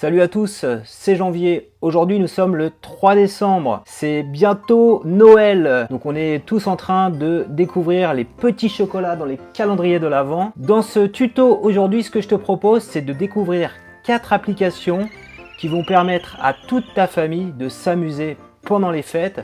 Salut à tous, c'est Janvier. Aujourd'hui nous sommes le 3 décembre. C'est bientôt Noël. Donc on est tous en train de découvrir les petits chocolats dans les calendriers de l'Avent. Dans ce tuto aujourd'hui, ce que je te propose, c'est de découvrir 4 applications qui vont permettre à toute ta famille de s'amuser pendant les fêtes.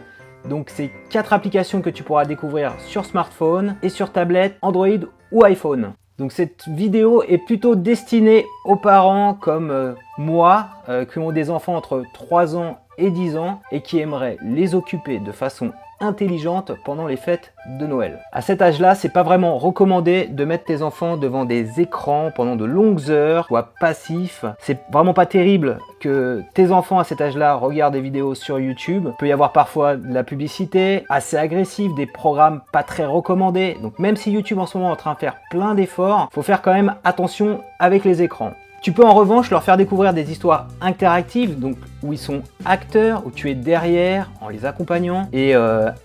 Donc c'est 4 applications que tu pourras découvrir sur smartphone et sur tablette, Android ou iPhone. Donc cette vidéo est plutôt destinée aux parents comme moi qui ont des enfants entre 3 ans et 10 ans et qui aimeraient les occuper de façon intelligente pendant les fêtes de Noël. À cet âge-là, c'est pas vraiment recommandé de mettre tes enfants devant des écrans pendant de longues heures, soit passif. C'est vraiment pas terrible que tes enfants à cet âge-là regardent des vidéos sur YouTube. Il peut y avoir parfois de la publicité assez agressive, des programmes pas très recommandés. Donc même si YouTube en ce moment est en train de faire plein d'efforts, faut faire quand même attention avec les écrans. Tu peux en revanche leur faire découvrir des histoires interactives, donc où ils sont acteurs, où tu es derrière en les accompagnant et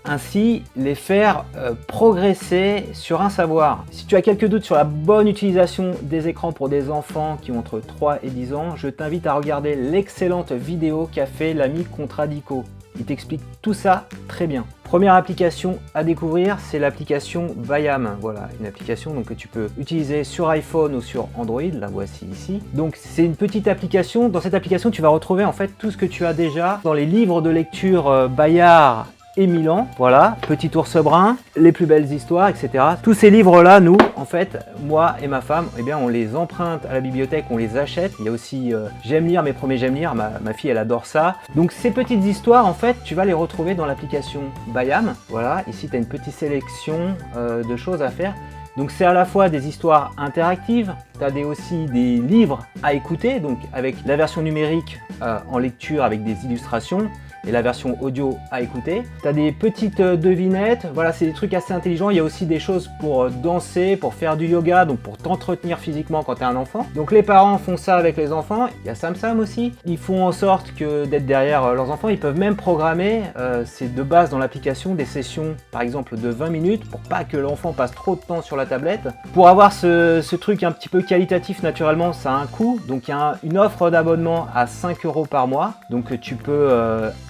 ainsi les faire progresser sur un savoir. Si tu as quelques doutes sur la bonne utilisation des écrans pour des enfants qui ont entre 3 et 10 ans, je t'invite à regarder l'excellente vidéo qu'a fait l'ami Contradico. Il t'explique tout ça très bien. Première application à découvrir, c'est l'application Bayam. Voilà, une application donc, que tu peux utiliser sur iPhone ou sur Android. La voici ici. Donc c'est une petite application. Dans cette application, tu vas retrouver en fait tout ce que tu as déjà dans les livres de lecture Bayard et Milan, voilà, Petit ours brun, Les plus belles histoires, etc. Tous ces livres-là, nous, en fait, moi et ma femme, eh bien, on les emprunte à la bibliothèque, on les achète. Il y a aussi J'aime lire, mes premiers J'aime lire, ma fille, elle adore ça. Donc ces petites histoires, en fait, tu vas les retrouver dans l'application Bayam. Voilà, ici, tu as une petite sélection de choses à faire. Donc c'est à la fois des histoires interactives, tu as aussi des livres à écouter, donc avec la version numérique en lecture avec des illustrations, et la version audio à écouter. Tu as des petites devinettes, voilà, c'est des trucs assez intelligents. Il y a aussi des choses pour danser, pour faire du yoga, donc pour t'entretenir physiquement quand tu es un enfant. Donc les parents font ça avec les enfants. Il y a Samsam aussi. Ils font en sorte que d'être derrière leurs enfants. Ils peuvent même programmer, c'est de base dans l'application, des sessions par exemple de 20 minutes pour pas que l'enfant passe trop de temps sur la tablette. Pour avoir ce truc un petit peu qualitatif, naturellement, ça a un coût. Donc il y a une offre d'abonnement à 5 € par mois. Donc tu peux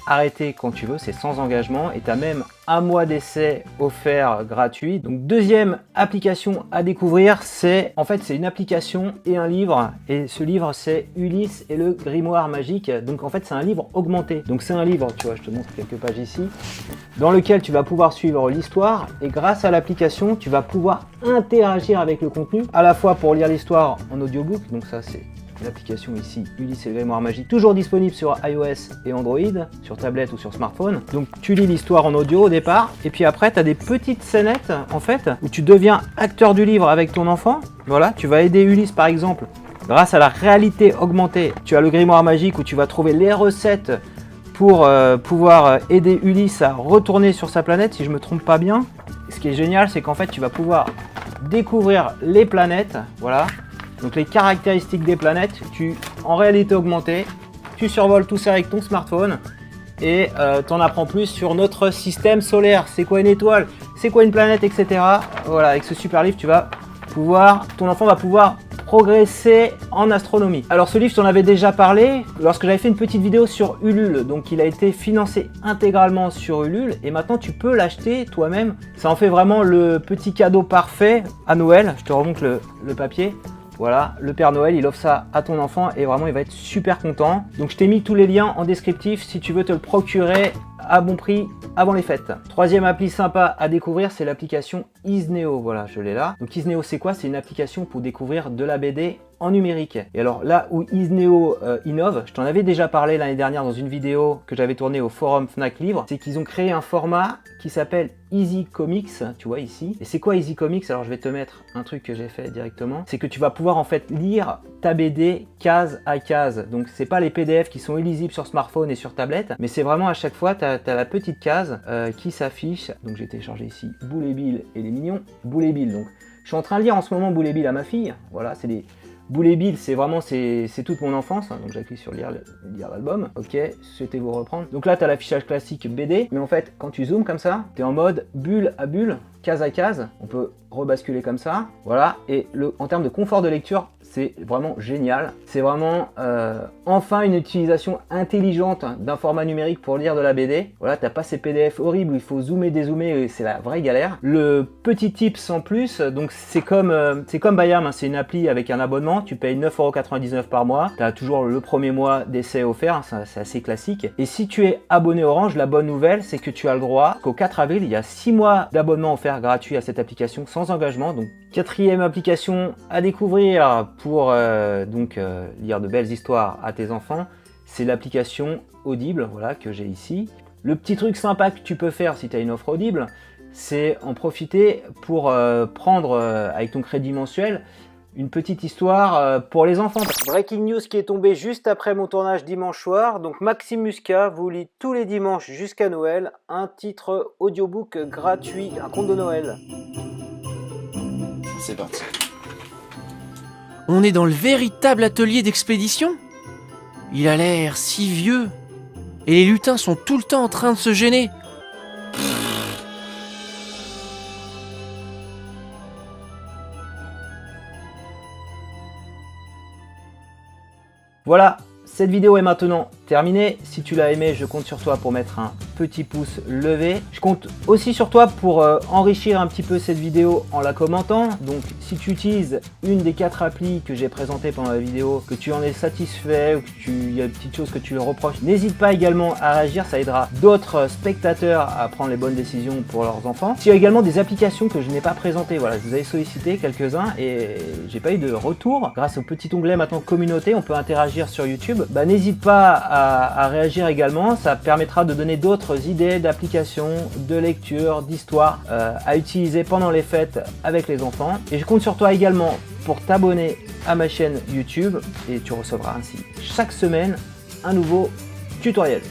arrêter quand tu veux, c'est sans engagement et tu as même un mois d'essai offert gratuit. Donc deuxième application à découvrir, c'est une application et un livre, et ce livre c'est Ulysse et le grimoire magique. Donc en fait c'est un livre augmenté, donc c'est un livre, tu vois, je te montre quelques pages ici, dans lequel tu vas pouvoir suivre l'histoire, et grâce à l'application tu vas pouvoir interagir avec le contenu, à la fois pour lire l'histoire en audiobook, donc ça c'est l'application ici, Ulysse et le grimoire magique, toujours disponible sur iOS et Android, sur tablette ou sur smartphone. Donc tu lis l'histoire en audio au départ, et puis après tu as des petites scénettes en fait, où tu deviens acteur du livre avec ton enfant. Voilà, tu vas aider Ulysse par exemple, grâce à la réalité augmentée. Tu as le grimoire magique où tu vas trouver les recettes pour pouvoir aider Ulysse à retourner sur sa planète, si je me trompe pas bien. Ce qui est génial, c'est qu'en fait tu vas pouvoir découvrir les planètes, voilà. Donc les caractéristiques des planètes, en réalité augmentée, tu survoles tout ça avec ton smartphone et tu en apprends plus sur notre système solaire. C'est quoi une étoile? C'est quoi une planète, etc. Voilà, avec ce super livre, ton enfant va pouvoir progresser en astronomie. Alors ce livre, je t'en avais déjà parlé lorsque j'avais fait une petite vidéo sur Ulule. Donc il a été financé intégralement sur Ulule et maintenant tu peux l'acheter toi-même. Ça en fait vraiment le petit cadeau parfait à Noël. Je te remonte le papier. Voilà, le Père Noël, il offre ça à ton enfant et vraiment, il va être super content. Donc, je t'ai mis tous les liens en descriptif si tu veux te le procurer à bon prix avant les fêtes. Troisième appli sympa à découvrir, c'est l'application Isneo. Voilà, je l'ai là. Donc, Isneo, c'est quoi? C'est une application pour découvrir de la BD en numérique. Et alors là où Isneo innove, je t'en avais déjà parlé l'année dernière dans une vidéo que j'avais tournée au forum Fnac Livre, c'est qu'ils ont créé un format qui s'appelle Easy Comics, tu vois ici. Et c'est quoi Easy Comics? Alors je vais te mettre un truc que j'ai fait directement. C'est que tu vas pouvoir en fait lire ta BD case à case. Donc c'est pas les PDF qui sont illisibles sur smartphone et sur tablette, mais c'est vraiment à chaque fois, tu as la petite case qui s'affiche. Donc j'ai téléchargé ici Boule et Bill et les mignons. Boule et Bill, donc je suis en train de lire en ce moment Boule et Bill à ma fille. Voilà, c'est des Boule et Bill, c'est vraiment c'est toute mon enfance, hein. Donc j'appuie sur lire l'album. Ok, souhaitez-vous reprendre. Donc là, tu as l'affichage classique BD, mais en fait, quand tu zoomes comme ça, tu es en mode bulle à bulle, case à case. On peut rebasculer comme ça, voilà. Et en termes de confort de lecture, c'est vraiment génial. C'est vraiment enfin une utilisation intelligente d'un format numérique pour lire de la BD. Voilà, t'as pas ces PDF horribles où il faut zoomer, dézoomer, c'est la vraie galère. Le petit tips en plus, donc c'est comme Bayam, hein, c'est une appli avec un abonnement, tu payes 9,99 € par mois, tu as toujours le premier mois d'essai offert, hein, c'est assez classique. Et si tu es abonné Orange, la bonne nouvelle, c'est que tu as le droit qu'au 4 avril, il y a 6 mois d'abonnement offert gratuit à cette application sans engagement. Donc, quatrième application à découvrir pour lire de belles histoires à tes enfants, c'est l'application Audible, voilà, que j'ai ici. Le petit truc sympa que tu peux faire si tu as une offre Audible, c'est en profiter pour prendre avec ton crédit mensuel une petite histoire pour les enfants. Breaking news qui est tombé juste après mon tournage dimanche soir. Donc Maxime Muscat vous lit tous les dimanches jusqu'à Noël un titre audiobook gratuit, un conte de Noël. C'est parti. On est dans le véritable atelier d'expédition? Il a l'air si vieux. Et les lutins sont tout le temps en train de se gêner. Voilà, cette vidéo est maintenant terminée. Si tu l'as aimé, je compte sur toi pour mettre un petit pouce levé. Je compte aussi sur toi pour enrichir un petit peu cette vidéo en la commentant. Donc si tu utilises une des 4 applis que j'ai présentées pendant la vidéo, que tu en es satisfait ou qu'il y a des petites choses que tu le reproches, n'hésite pas également à réagir, ça aidera d'autres spectateurs à prendre les bonnes décisions pour leurs enfants. Il y a également des applications que je n'ai pas présentées, voilà, je vous avais sollicité quelques-uns et j'ai pas eu de retour. Grâce au petit onglet maintenant communauté, on peut interagir sur YouTube. N'hésite pas à réagir également, ça permettra de donner d'autres idées d'applications, de lecture, d'histoire à utiliser pendant les fêtes avec les enfants. Et je compte sur toi également pour t'abonner à ma chaîne YouTube et tu recevras ainsi chaque semaine un nouveau tutoriel.